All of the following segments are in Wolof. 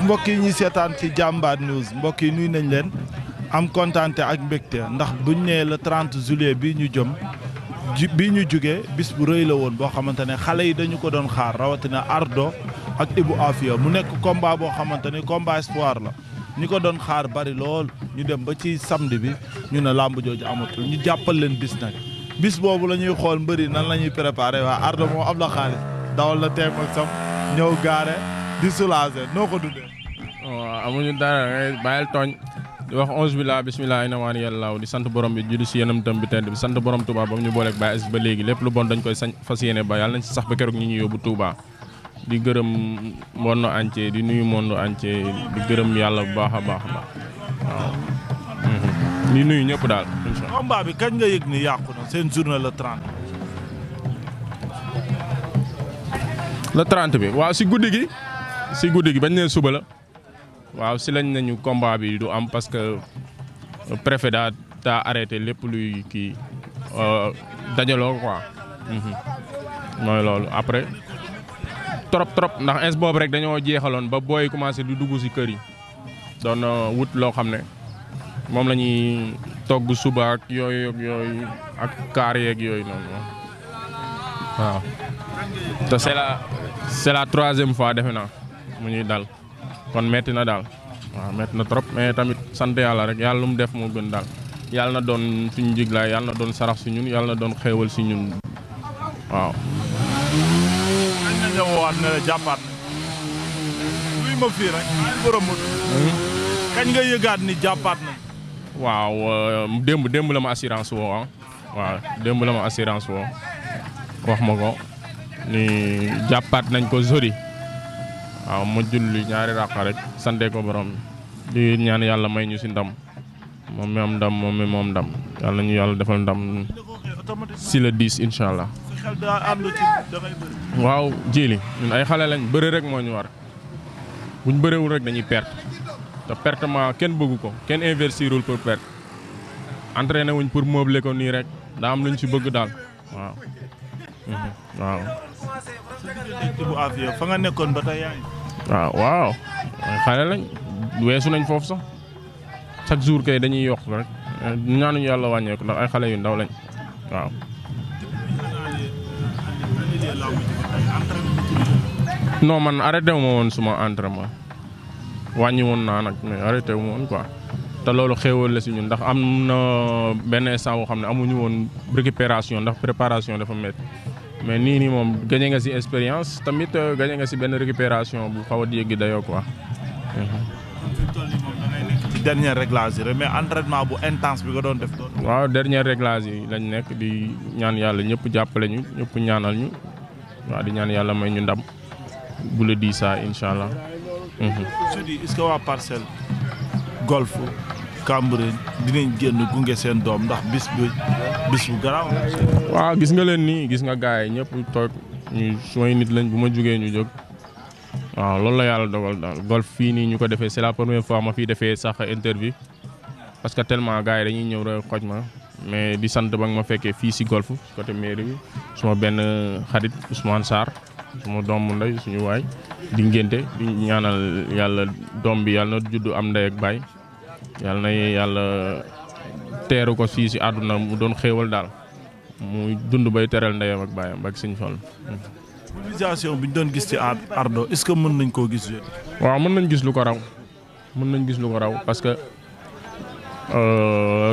mbokk yi ñuy seetaan ci Jambaar News mbokk yi nuyu nañ leen am kontaante ak mbégte ndax buñ nee le 30 juillet bii ñu jëm bii ñu jugee bis bu rëy la woon boo xamante ne xale yi dañu ko doon xaar rawatina Ardo ak Ibou Afia mu nekk combat boo xamante ne combat espoir la ñi ko doon xaar bari lool ñu dem ba ci samedi bi ñu ne làmb jooju amatul ñu jàppal leen bis nag bis boobu la ñuy xool mbëri nan la ñuy préparé waa Ardo moom am la xaalis dawal la teem ak sam ñëw gaare di soulager noo ko dundee. waaw amuñu dara ngay bàyyil tooñ di wax onze billah bismillah ina waan yàllaaw di sant borom bi julli si yenam tam bi tedd bi sant borom Touba ba mu ñu booleeg Baye Aziz ba léegi lépp lu bon dañ koy fas yéene ba yàlla nañ si sax ba keroog ñu ñu yóbbu Touba di gërëm monde entier di nuyu monde entier di gërëm yàlla bu baax a baax waaw di nuyu ñëpp daal incha allah. combat bi kañ nga yëg ni yàqu na seen journée le 30. le 30 bi waaw si guddi gi bañ ne suba la. waaw si lañ nañu combat bi du am parce que préfet daa arrêté lépp luy kii dajaloo quoi mooy loolu après trop ndax ins boobu rek dañoo jeexaloon ba booy commencé di dugg si kër yi doon wut loo xam ne moom la ñuy togg suba ak yooyu ak kaar yeeg yooyu noonu waaw te c'est la troisième fois defe naa mu ñuy dal. kon metti na daal waaw metti na trop mais tamit sant yàlla rek yàlla lu mu def moo gën daal yàlla na doon suñu njiglaay yàlla na doon sarax si ñun yàlla na doon xéewal si ñun waaw. kañ la ñëwaat ne la jàppaat na luy ma fii rek borom moto kañ nga yëgaat ni jàppaat na. waaw démb la ma assurance woo waaw démb la ma assurance woo wax ma ko ni jàppaat nañ ko Zodi. waaw ma julli ñaari raqa rek sante ko borom di ñaan yàlla may ñu si ndam moom mi am ndam moom mi moom ndam yàlla ñu yàlla defal ndam si le 10 incha allah. waaw jili ñun ay xale lañ bëre rek moo ñu war buñ bërewul rek dañuy perte te pertement kenn bëggu ko kenn investirul pour perte entraîné wuñ pour meubler ko nii rek daa am luñ si bëgg daal waaw. waaw. Ibou Afia fa nga nekkoon ba tey yaa ngi. waaw xale lañ weesu nañ foofu sax chaque jour kay dañuy yokk rek ñaanuñu yàlla wàññeeku ndax ay xale yu ndaw lañ waaw. non man arrêté wu ma woon suma entraînement wàññi woon naa nag mais arrêté wu ma woon quoi te loolu xéewal la si ñun ndax am na benn instant boo xam ne amuñu woon récupération ndax préparation dafa métti. mais nii moom gagné nga si expérience tamit gagné nga si benn récupération bu xaw a yéggi dayoo quoi. ci dernier réglage yi mais entraînement bu intense bi nga doon def. waaw dernier réglage yi lañ nekk di ñaan yàlla ñëpp jàppale ñu ñëpp ñaanal ñu waaw di ñaan yàlla may ñu ndam bu le 10 saa incha allah. est-ce que waa Parcelles Golf Cambérène dinañ génn gunge seen doom ndax bis bu garaaw. waaw gis nga leen nii gis nga gars yi ñëpp toog ñu sumay nit lañ bu ma jógee ñu jóg waaw loolu la yàlla dogal daal golf fii nii ñu ko defee c'est la première fois ma fiy defee sax interview parce que tellement gars yi dañuy ñëw rek xoj ma mais di sant ba nga ma fekkee fii si golf côté mairie bi suma benn xarit Ousmane Sarr suma doomu ndey suñu waay di ngénte di ñaanal yàlla doom bi yàlla na juddu am ndey ak baay yàlla na yàlla teeru ko fii si àdduna mu doon xéewal daal muy dund bay teral ndeyam ak baayam ak Sëñ Fall. mobilisation bi ñu doon gis ci Ardo est-ce que mën nañ koo gis. waaw mën nañ gis lu ko raw parce que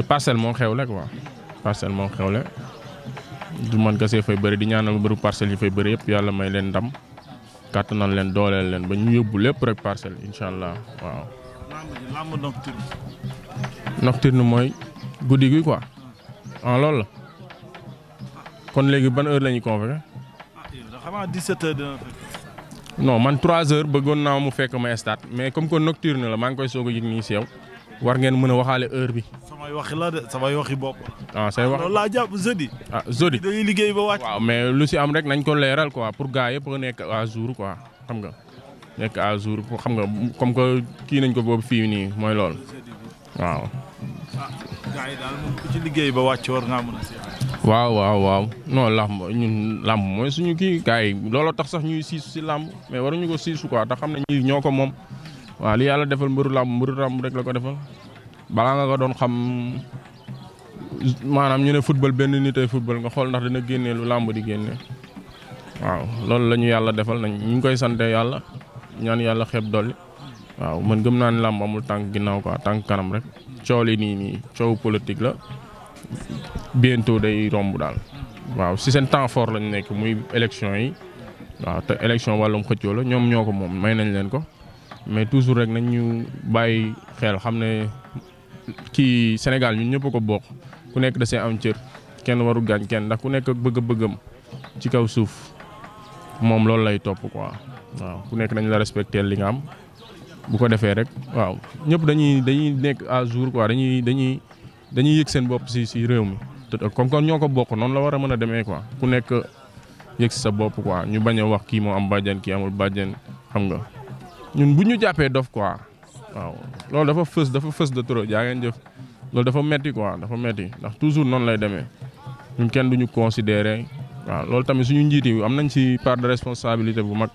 parcelle moo xewle quoi parcelle moo xewle du man kese fay bëri di ñaanal bëru parcelles yi fay bëri yëpp yàlla may leen ndam kàttanal leen dooleel leen ba ñu yóbbu lépp rek parcelle incha allah waaw. lamb nocturne. nocturne mooy guddi gi quoi loolu la kon léegi ban heure la ñuy convoqué. xanaa 17h dina fekk. non man 3h bëggoon naa mu fekk ma stade mais comme que nocturne la maa ngi koy soog a yëg nii si yow war ngeen mën a waxaale heure bi. samay waxi la de samay waxi bopp. say wax loolu laa jàpp jeudi. jeudi dañuy liggéey ba wàcc. waaw mais lu si am rek nañ ko leeral quoi pour gars yëpp nekk à jour quoi xam nga nekk à jour xam nga comme que kii nañ ko boobu fii nii mooy loolu waaw. gars yi daal moom ku ci liggéey ba wàcc war ngaa mën a seet. waaw non làmb mooy suñu kii gars yi looloo tax sax ñuy siisu si làmb mais waruñu ko siisu quoi te xam ne ñii ñoo ko moom waaw li yàlla defal mbëru làmb rek la ko defal balaa nga ko doon xam maanaam ñu ne football benn nit ay football nga xool ndax dina génnee lu làmb di génnee waaw loolu la ñu yàlla defal nañ ñu ngi koy sante yàlla ñaan yàlla xeeb dolli waaw man gëm naa ne làmb amul tànk ginnaaw quoi tànk kanam rek coow li nii coow politique la bientôt day romb daal waaw si seen temps fort lañ nekk muy élection yi waaw te élection wàllum xëccoo la ñoom ñoo ko moom may nañ leen ko mais toujours rek nañ ñu bàyyi xel xam ne kii Sénégal ñun ñëpp ko bokk ku nekk da see am cër kenn waru gaañ kenn ndax ku nekk bëgg-bëggam ci kaw suuf moom loolu lay topp quoi waaw ku nekk dañ la respecter li nga am bu ko defee rek waaw ñëpp dañuy nekk à jour quoi dañuy yëg seen bopp si réew mi te comme que ñoo ko bokk noonu la war a mën a demee quoi ku nekk yëg si sa bopp quoi ñu bañ a wax kii moo am bàjjen kii amul bàjjen xam nga ñun bu ñu jàppee dof quoi waaw loolu dafa fës de trop jaa ngeen jëf loolu dafa metti quoi dafa metti ndax toujours noonu lay demee ñun kenn duñu considérer waaw loolu tamit suñu njiit yi am nañ ci part de responsabilité bu mag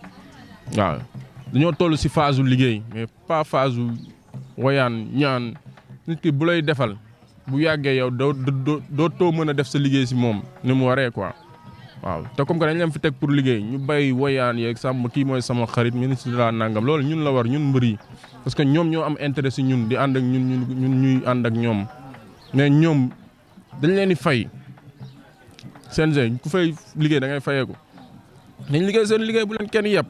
waaw dañoo toll ci phase u liggéey mais pas phase u woyaan ñaan nit ki bu lay defal bu yàggee yow doo too mën a def sa liggéey ci moom ni mu waree quoi waaw te comme que dañ leen fi teg pour liggéey ñu bay woyaan yeeg sàmm kii mooy sama xarit ministre de la nangam loolu ñun la war ñun mbër yi parce que ñoom ñoo am intérêt ci ñun di ànd ak ñun ñuy ànd ak ñoom mais ñoom dañ leen di fay CNG ku fay liggéey da ngay fayeeku dañ liggéey seen liggéey bu leen kenn yeb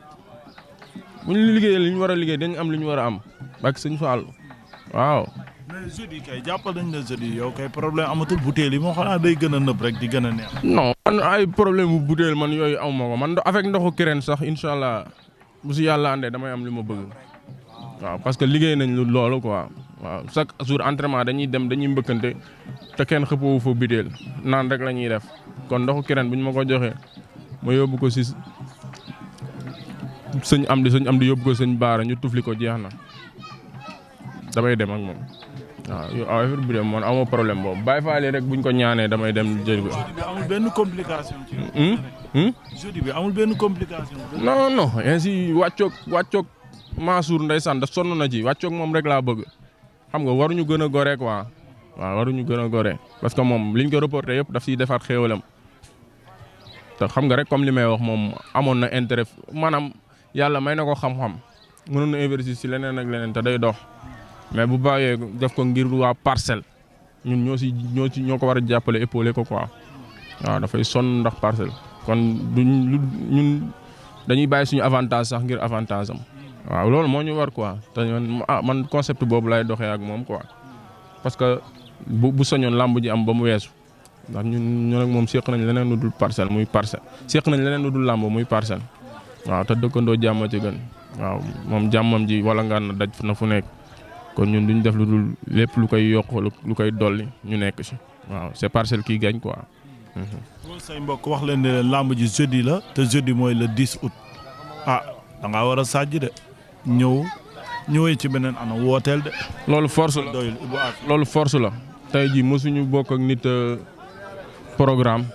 bu ñu liggéeyee li ñu war a liggéey dañ am li ñu war a am ak sëñ Fall waaw. mais jeudi kay jàppal nañ la jeudi yow kay problème amatul butéel yi moo xanaa day gën a nëb rek di gën a neex. non man ay problème bu butéel man yooyu aw ma ko man avec ndoxu kireen sax incha allah bu si yàlla andee damay am li ma bëgg waaw parce que liggéey nañ loolu quoi waaw chaque jour entraînement dañuy dem dañuy mbëkkante te kenn xëppoo fa butéel naan rek la ñuy def kon ndoxu kireen bu ñu ma ko joxee ma yóbbu ko si sëñ Amdi yóbbu ko sëñ Baara ñu tufli ko jeex na damay dem ak moom. waaw yow affaire bi de man amoo problème boobu bàyyi faale rek buñ ko ñaanee damay dem jël ko. jeudi bi amul benn complication. jeudi bi amul benn complication. non ainsi wàccoog Mansour ndeysaan da sonn na ci wàccoog moom rek laa bëgg xam nga waruñu gën a gore quoi waaw waruñu gën a gore parce que moom liñ ko reporté yëpp daf siy defaat xéewalam te xam nga rek comme li may wax moom amoon na intérêt maanaam yàlla may na ko xam-xam mënoon na investir si leneen ak leneen te day dox. mais bu bàyyee def ko ngir waa parcelle ñun ñoo ko war a jàppale épaulé ko quoi waaw dafay sonn ndax parcelle kon ñun dañuy bàyyi suñu avantage sax ngir avantage am waaw loolu moo ñu war quoi te man concept boobu lay doxee ak moom quoi parce que bu soñoon làmb ji am ba mu weesu ndax ñun ak moom séq nañ leneen lu dul parcelle muy parcelle séq nañ leneen lu dul làmb muy parcelle waaw te dëkkandoo jàmm ci gën waaw moom jàmmam ji wala ngaan na daj na fu nekk. kon ñun duñ def lu dul lépp lu koy yokk lu koy dolli ñu nekk ci waaw c'est parcelle qui gagne quoi. loolu say mbokk wax leen ne làmb ji jeudi la te jeudi mooy le 10 août ah da ngaa war a sàjj de ñëwee ci beneen anam wooteel de. loolu force la loolu force la. tey jii mosuñu bokk ak nit programme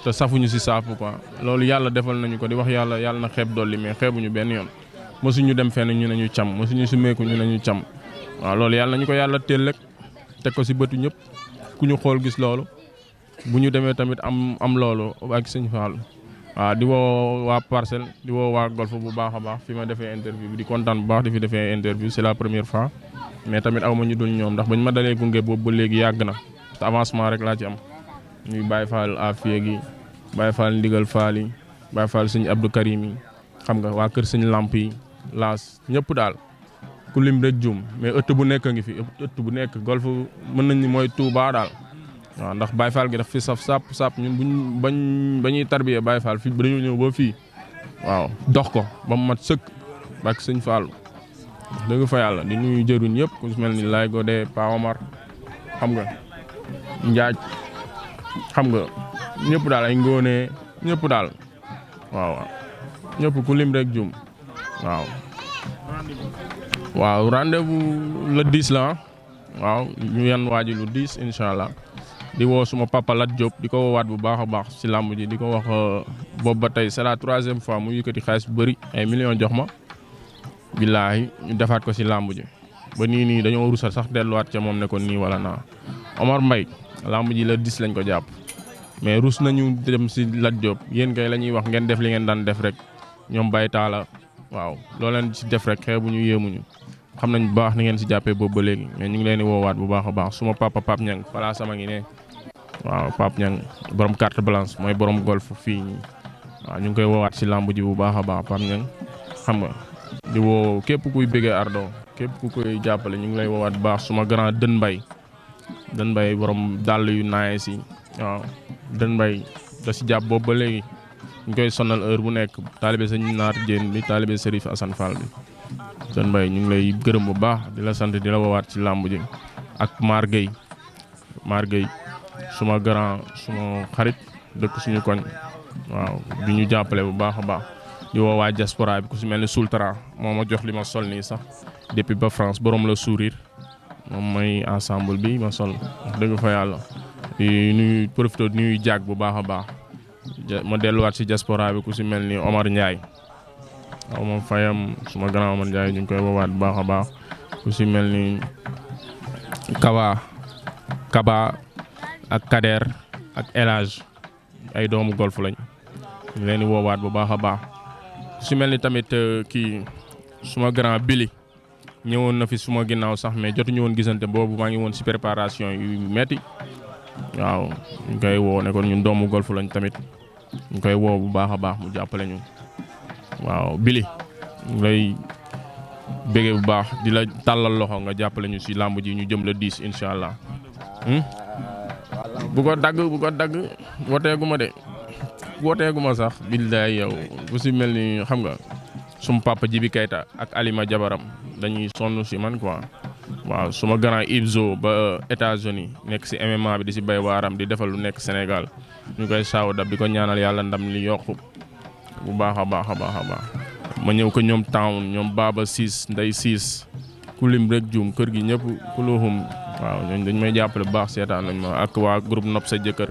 te safuñu ci saafu quoi loolu yàlla defal nañu ko di wax yàlla na xeeb dolli mais xeebuñu benn yoon mosuñu dem fenn ñu ne ñu cam mosuñu sumeeku ñu ne ñu cam. waaw loolu yàlla nañu ko yàlla teel rek teg ko ci bëtu ñëpp ku ñu xool gis loolu bu ñu demee tamit am loolu ak sëñ Fall waaw di woo waa Parcelles di woo waa Golf bu baax a baax fi ma defee interview bi di kontaan bu baax di fi defee interview c'est la première fois mais tamit aw ma ñu dul ñoom ndax bañ ma dalee gunge boobu ba léegi yàgg na te avancement rek laa ci am ñuy Baye Fall Afia gi Baye Fall Ndigal Fall yi Baye Fall sëñ Abdou Karim yi xam nga waa kër sëñ Lamp yi laas ñëpp daal. ku lim rek juum mais ëtt bu nekk ngi fi ëtt bu nekk Golf mën nañ ni mooy Touba daal waaw ndax Baye Fall gi daf fi sap ñun bañuy tarbiyee Baye Fall fii dañoo ñëw ba fii waaw dox ko ba mu mat sëkk bak sëñ Fall dëgg fa yàlla di nuyu jëruñ yëpp ku mel ni Lay Godé Pa Omar xam nga Njaaj xam nga ñëpp daal ay ngóone ñëpp daal waaw ñëpp ku lim rek juum waaw. waaw rendez-vous le 10 la waaw ñu yan waaji lu 10 incha allah di woo suma papa Lat Diop di ko woowaat bu baax a baax si làmb ji di ko wax boobu ba tey c'est la 3e fois mu yëkkati xaalis bu bëri ay millions jox ma billaahi ñu defaat ko si làmb ji ba nii dañoo rusal sax delluwaat ca moom ne ko nii wala naa Omar Mbaye làmb ji le 10 lañ ko jàpp mais rus nañu dem si Lat Diop yéen kay la ñuy wax ngeen def li ngeen daan def rek ñoom Baye Talla waaw loo leen si def rek xeebu ñu yéemuñu xam nañ bu baax ni ngeen si jàppee boobu ba léegi mais ñu ngi leen di woowaat bu baax a baax suma papa Pape Niang falaa sama ngi ne waaw Pape Niang borom carte blanche mooy borom golf fii waaw ñu ngi koy woowaat si làmb ji bu baax a baax Pape Niang xam nga di woo képp kuy bëggee Ardo képp ku koy jàppale ñu ngi lay woowaat bu baax suma grand Dën Mbaye borom dàll yu naaye si waaw Dën Mbaye da si jàpp boobu ba léegi ñu koy sonal heure bu nekk taalibe sëñ Naar Jéen bi taalibe Serif Assane Fall bi Dën Mbaye ñu ngi lay gërëm bu baax di la sant di la woowaat ci làmb ji ak Mar Gueye suma grand suma xarit dëkk suñu koñ waaw bi ñu jàppale bu baax a baax di woo waa diaspora bi ku si mel ni Sultara moo ma jox li ma sol nii sax depuis ba France borom la sourire moom mooy ensemble bi ma sol wax dëgg fa yàlla di nuyu profité nuyu jàgg bu baax a baax ma delluwaat si diaspora bi ku si mel ni Omar Ndiaye waaw moom fayam suma grand Omar Ndiaye ñu ngi koy woowaat bu baax a baax ku si mel ni Kaba ak Kader ak El Hadj ay doomu golf lañ ñu leen di woowaat bu baax a baax su mel ni tamit kii suma grand Billy ñëwoon na fi suma ginnaaw sax mais jotuñu woon gisante boobu maa ngi woon si préparation yu metti waaw ñu koy woo ne kon ñun doomu golf lañ tamit ñu koy woo bu baax a baax mu jàppale ñu waaw Billy ñu lay béggee bu baax di la tàllal loxo nga jàppale ñu si làmb ji ñu jëm la 10 incha allah. bu ko dagg woteeguma sax billaay yow bu si mel ni xam nga suma papa Jibi Kayta ak Alima Jabaram dañuy sonn si man quoi waaw suma grand Ibzo ba États-Unis nekk si MMA bi di si bay waaram di defal lu nekk Sénégal ñu koy saaw dab di ko ñaanal yàlla ndam li yokku bu baax a baax ma ñëw ko ñoom town ñoom Baba Siis Ndey Siis ku lim rek juum kër gi ñëpp ku luxum waaw ñooñu dañ may jàppale bu baax seetaan nañ ma ak waa groupe Nopp sa jëkkër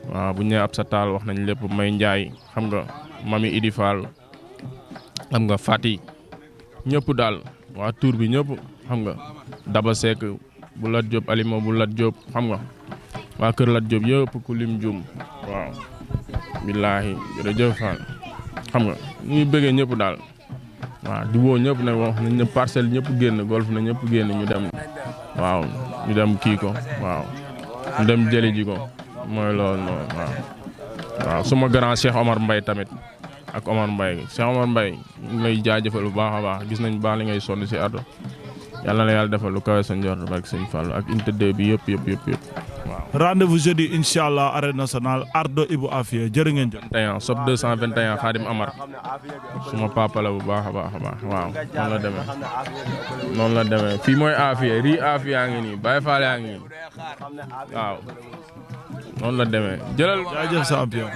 waaw bu ñu nee ab sa taal wax nañ lépp may njaay xam nga mami Idi Fall xam nga Fati ñëpp daal waa tour bi ñëpp xam nga Daba Seck bu Lat Diop Alima bu Lat Diop xam nga waa kër Lat Diop yëpp ku lim juum waaw billaahi jërëjëf Fall xam nga ñuy bëggee ñëpp daal waaw di woo ñëpp nag wax nañ ne parcelle ñëpp génn golf na ñëpp génn ñu dem waaw ñu dem kii ko waaw ñu dem jëli ji ko mooy loolu noonu waaw suma grand Cheikh Omar Mbaye tamit ak Omar Mbaye Cheikh Omar Mbaye ñu ngi lay jaajëfal bu baax a baax gis nañ baax li ngay sonn si Ardo yàlla na yàlla defal lu kawe sa njort barke sëñ Fallou ak unité 2 bi yëpp waaw. rendez-vous jeudi incha allah arène nationale Ardo Ibou Afia jërë ngeen jëf. 21 sob 221 Khadim Amar suma papa la bu baax a baax waaw noonu la demee fii mooy Afia rii Afia ngi nii Baye Fall yaa ngi nii waaw noonu la demee jëlal. jaajëf champion.